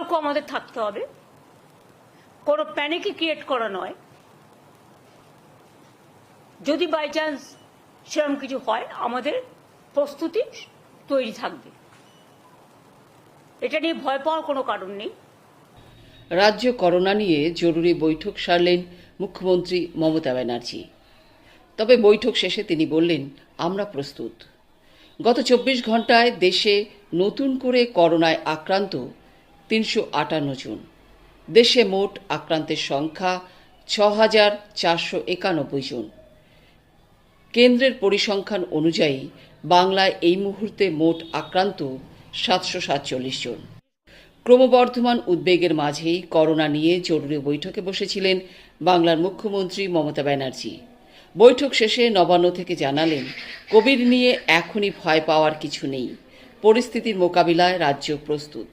সতর্ক আমাদের থাকতে হবে, কোনো প্যানিকই ক্রিয়েট করা নয়। যদি বাই চান্স সেরকম কিছু হয়, আমাদের প্রস্তুতি তৈরি থাকবে, এটা নিয়ে ভয় পাওয়ার কোনো কারণ নেই। রাজ্য করোনা নিয়ে জরুরি বৈঠক সারলেন মুখ্যমন্ত্রী মমতা ব্যানার্জি। তবে বৈঠক শেষে তিনি বললেন, আমরা প্রস্তুত। গত 24 ঘন্টায় দেশে নতুন করে করোনায় আক্রান্ত 358 জন। দেশে মোট আক্রান্তের সংখ্যা 6,491 জন। কেন্দ্রের পরিসংখ্যান অনুযায়ী বাংলায় এই মুহূর্তে মোট আক্রান্ত 747 জন। ক্রমবর্ধমান উদ্বেগের মাঝেই করোনা নিয়ে জরুরি বৈঠকে বসেছিলেন বাংলার মুখ্যমন্ত্রী মমতা ব্যানার্জি। বৈঠক শেষে নবান্ন থেকে জানালেন, কোভিড নিয়ে এখনই ভয় পাওয়ার কিছু নেই, পরিস্থিতির মোকাবিলায় রাজ্য প্রস্তুত।